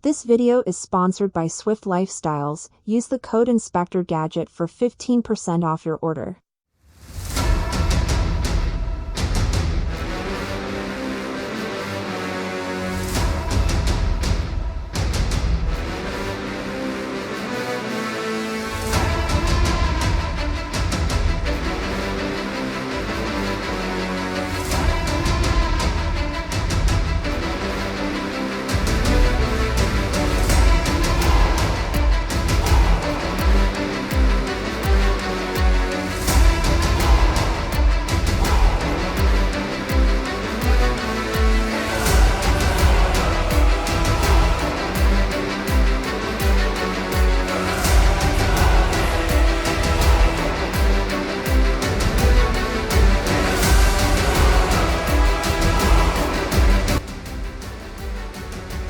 This video is sponsored by Swift Lifestyles. Use the code INSPECTORGADGET for 15% off your order.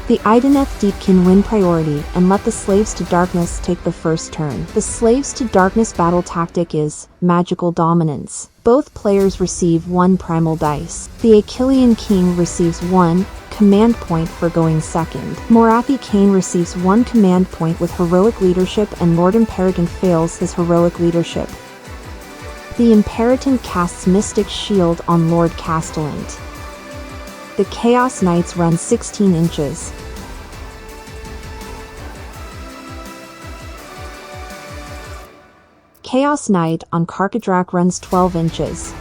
The IDONETH DEEPKIN win priority and let the Slaves to Darkness take the first turn. The Slaves to Darkness battle tactic is Magical Dominance. Both players receive 1 primal dice. The Achillean King receives 1 command point for going second. Morathi KHAINE receives 1 command point with Heroic Leadership, and Lord Imperator fails his Heroic Leadership. The Imperator casts Mystic Shield on Lord Castellant. The Chaos Knights run 16 inches. Chaos Knight on Karkadrak runs 12 inches.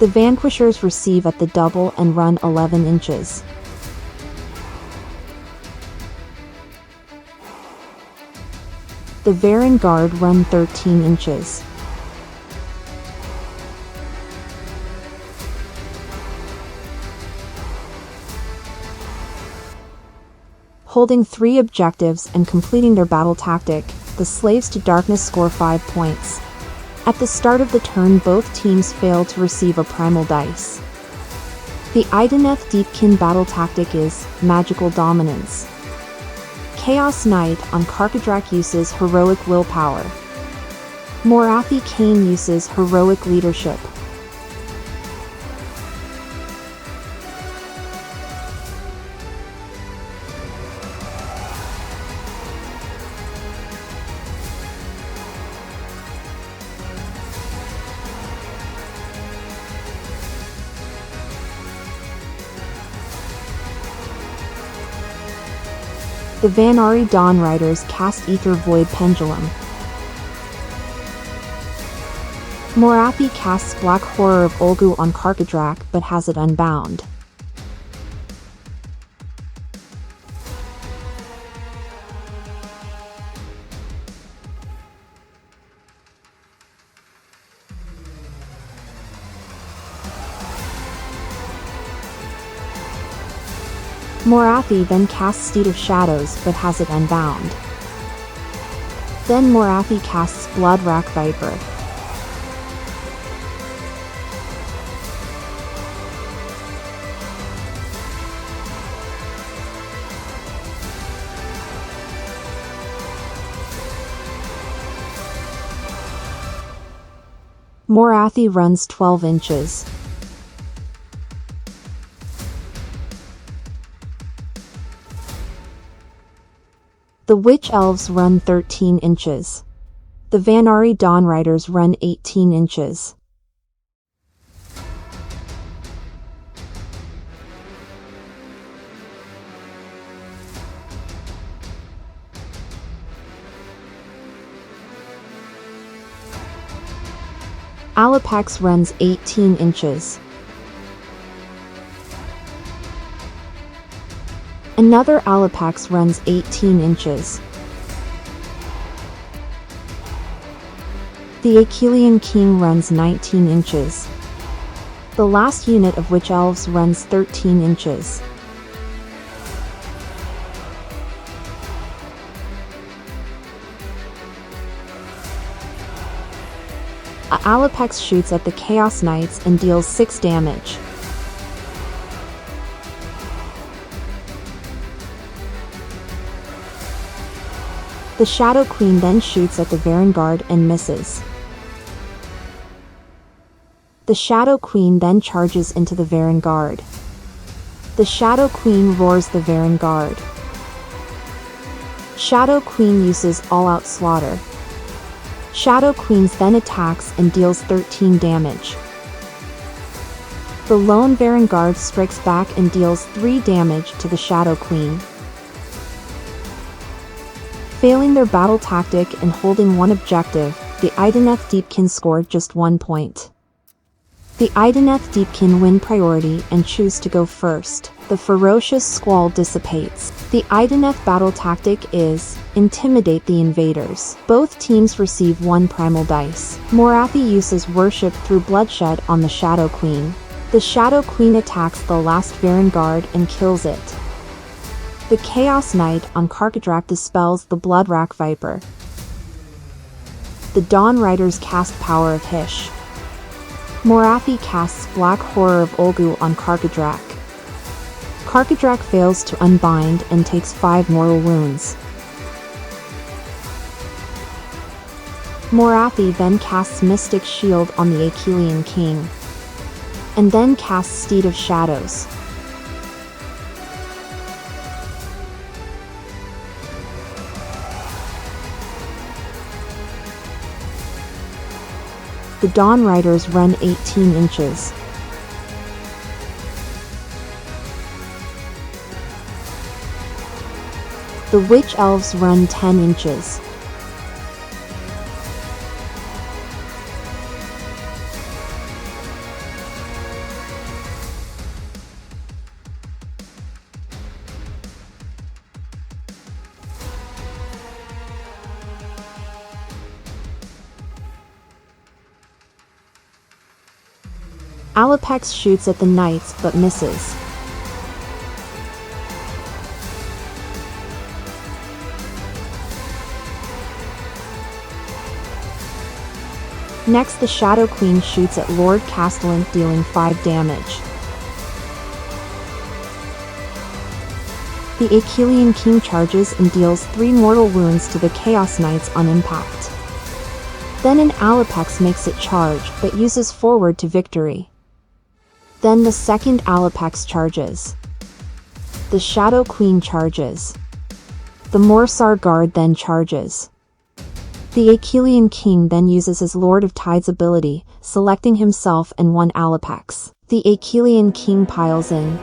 The Vanquishers receive at the double and run 11 inches. The Varan Guard run 13 inches. Holding 3 objectives and completing their battle tactic, the Slaves to Darkness score 5 points. At the start of the turn, both teams fail to receive a primal dice. The IDONETH DEEPKIN battle tactic is Magical Dominance. Chaos Knight on Karkadrak uses Heroic Willpower. Morathi KHAINE uses Heroic Leadership. The Vanari Dawn Riders cast Ether Void Pendulum. Morathi casts Black Horror of Olgu on Karkadrak but has it unbound. Morathi then casts Steed of Shadows but has it unbound. Then Morathi casts Bloodwrack Viper. Morathi runs 12 inches. The Witch Elves run 13 inches. The Vanari Dawn Riders run 18 inches. Alapax runs 18 inches. Another Alapax runs 18 inches. The Achillean King runs 19 inches. The last unit of Witch Elves runs 13 inches. A Alapax shoots at the Chaos Knights and deals 6 damage. The Shadow Queen then shoots at the Varan Guard and misses. The Shadow Queen then charges into the Varan Guard. The Shadow Queen roars the Varan Guard. Shadow Queen uses all-out slaughter. Shadow Queens then attacks and deals 13 damage. The lone Vanguard strikes back and deals 3 damage to the Shadow Queen. Failing their battle tactic and holding one objective, the IDONETH DEEPKIN scored just 1 point. The IDONETH DEEPKIN win priority and choose to go first. The ferocious squall dissipates. The IDONETH battle tactic is intimidate the invaders. Both teams receive 1 primal dice. Morathi uses worship through bloodshed on the Shadow Queen. The Shadow Queen attacks the last Vanguard and kills it. The Chaos Knight on Karkadrak dispels the Bloodwrack Viper. The Dawn Riders cast Power of Hish. Morathi casts Black Horror of Olgu on Karkadrak. Karkadrak fails to unbind and takes 5 mortal wounds. Morathi then casts Mystic Shield on the Achillean King, and then casts Steed of Shadows. The Dawn Riders run 18 inches. The Witch Elves run 10 inches. Alapex shoots at the knights but misses. Next, the Shadow Queen shoots at Lord Castellan, dealing 5 damage. The Achillean King charges and deals 3 mortal wounds to the Chaos Knights on impact. Then an Alapex makes it charge, but uses forward to victory. Then the second Alapex charges. The Shadow Queen charges. The Morsar Guard then charges. The Achillean King then uses his Lord of Tides ability, selecting himself and 1 Alapex. The Achillean King piles in.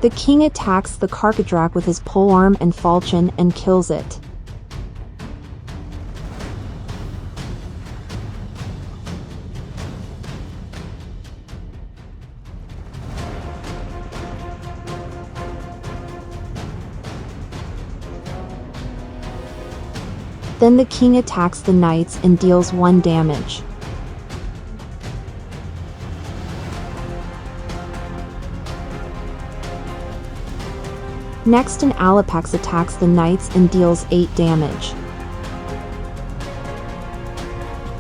The King attacks the Karkadrak with his polearm and falchion and kills it. Then the King attacks the knights and deals 1 damage. Next, an Alapex attacks the knights and deals 8 damage.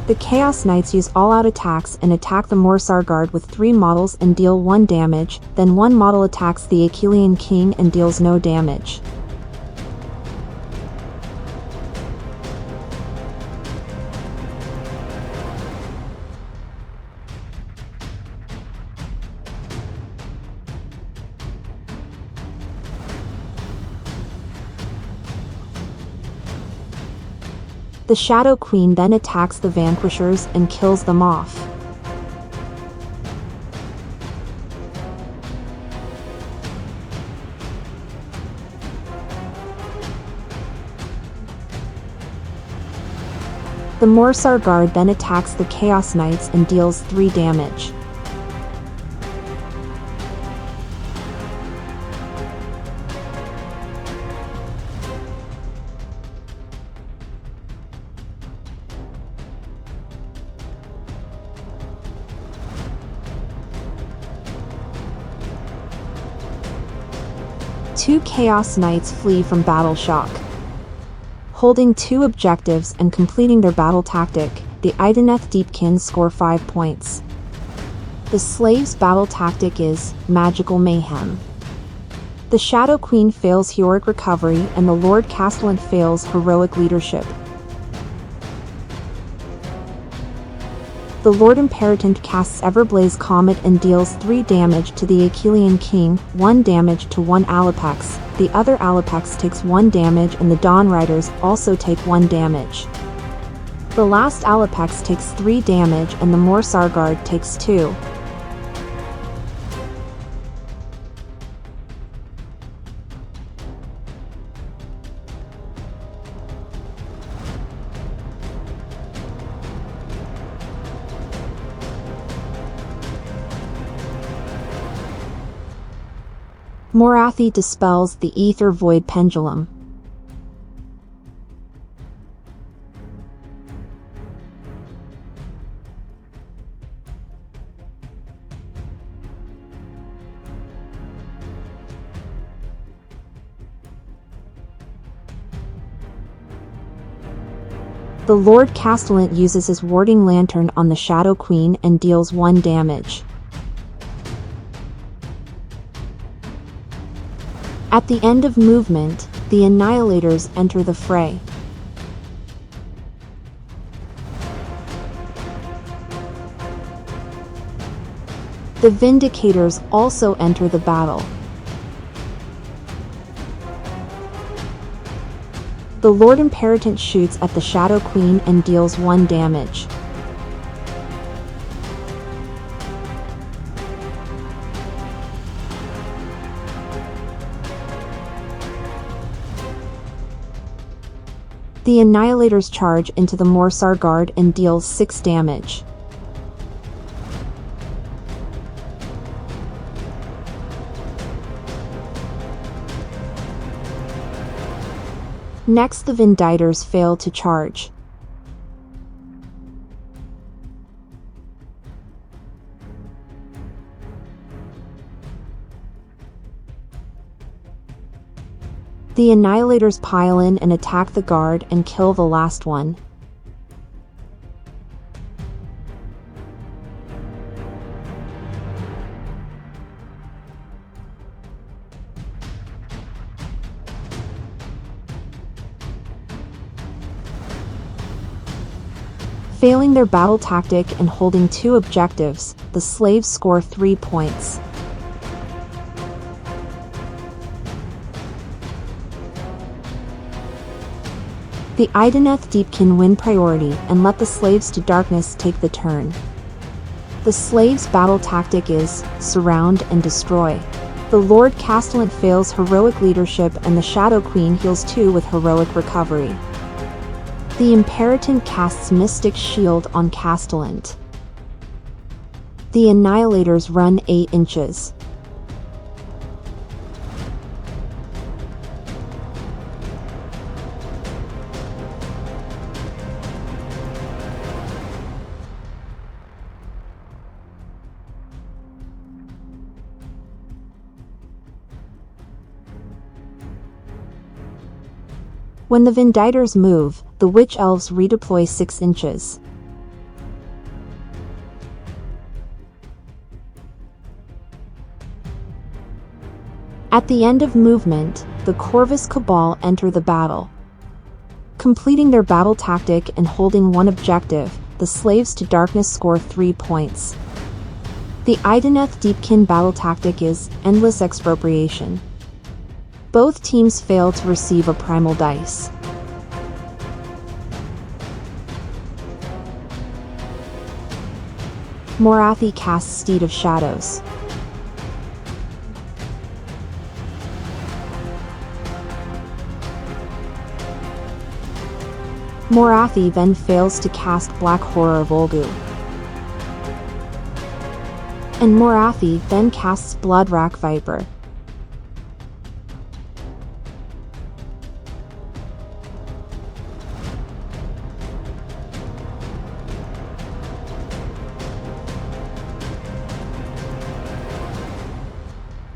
The Chaos Knights use all-out attacks and attack the Morsar Guard with 3 models and deal 1 damage, then 1 model attacks the Achillean King and deals no damage. The Shadow Queen then attacks the Vanquishers and kills them off. The Morsar Guard then attacks the Chaos Knights and deals 3 damage. Two Chaos Knights flee from battle shock. Holding 2 objectives and completing their battle tactic, the IDONETH DEEPKIN score 5 points. The Slaves' battle tactic is Magical Mayhem. The Shadow Queen fails Heroic Recovery and the Lord Castellan fails Heroic Leadership. The Lord Imperator casts Everblaze Comet and deals 3 damage to the Achillean King, 1 damage to one Alapex. The other Alapex takes 1 damage and the Dawn Riders also take 1 damage. The last Alapex takes 3 damage and the Morsar Guard takes 2. Morathi dispels the Ether Void Pendulum. The Lord Castellant uses his Warding Lantern on the Shadow Queen and deals 1 damage. At the end of movement, the Annihilators enter the fray. The Vindicators also enter the battle. The Lord Imperator shoots at the Shadow Queen and deals 1 damage. The Annihilators charge into the Morsar Guard and deals 6 damage. Next, the Vindicators fail to charge. The Annihilators pile in and attack the guard and kill the last one. Failing their battle tactic and holding 2 objectives, the slaves score 3 points. The IDONETH DEEPKIN win priority and let the Slaves to Darkness take the turn. The Slaves' battle tactic is surround and destroy. The Lord Castellant fails heroic leadership and the Shadow Queen heals 2 with heroic recovery. The Imperator casts Mystic Shield on Castellant. The Annihilators run 8 inches. When the Vindicators move, the Witch Elves redeploy 6 inches. At the end of movement, the Corvus Cabal enter the battle. Completing their battle tactic and holding 1 objective, the Slaves to Darkness score 3 points. The IDONETH DEEPKIN battle tactic is Endless Expropriation. Both teams fail to receive a primal dice. Morathi casts Steed of Shadows. Morathi then fails to cast Black Horror Volgu. And Morathi then casts Bloodrack Viper.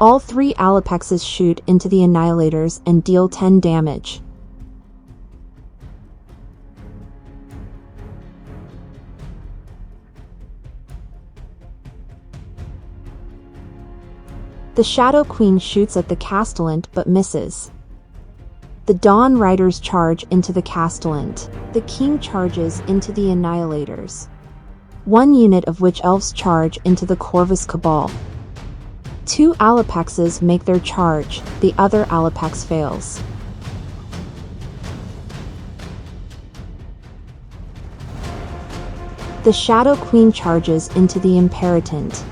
All 3 Alapexes shoot into the Annihilators and deal 10 damage. The Shadow Queen shoots at the Castellant but misses. The Dawn Riders charge into the Castellant. The King charges into the Annihilators. One unit of Witch Elves charge into the Corvus Cabal. 2 Alapexes make their charge, the other Alapex fails. The Shadow Queen charges into the Imperatant.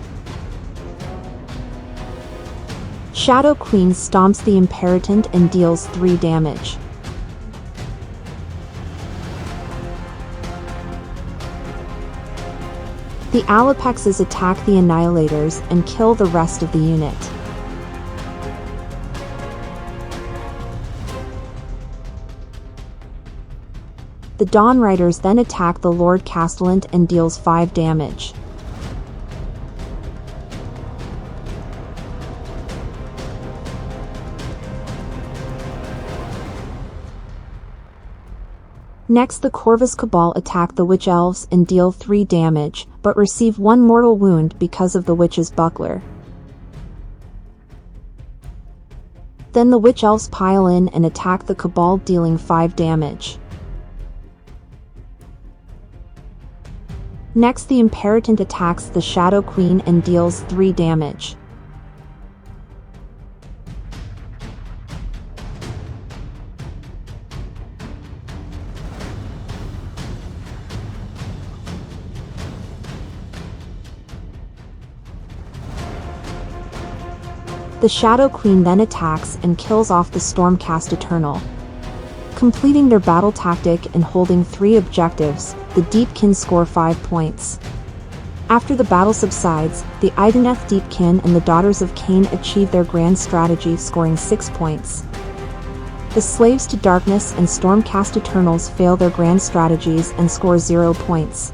Shadow Queen stomps the Imperatant and deals 3 damage. The Alapexes attack the Annihilators and kill the rest of the unit. The Dawn Riders then attack the Lord Castellant and deals 5 damage. Next, the Corvus Cabal attack the Witch Elves and deal 3 damage, but receive 1 mortal wound because of the Witch's Buckler. Then the Witch Elves pile in and attack the Cabal, dealing 5 damage. Next, the Imperatant attacks the Shadow Queen and deals 3 damage. The Shadow Queen then attacks and kills off the Stormcast Eternal. Completing their battle tactic and holding 3 objectives, the DEEPKIN score 5 points. After the battle subsides, the IDONETH DEEPKIN and the Daughters of KHAINE achieve their grand strategy, scoring 6 points. The Slaves to Darkness and Stormcast Eternals fail their grand strategies and score 0 points.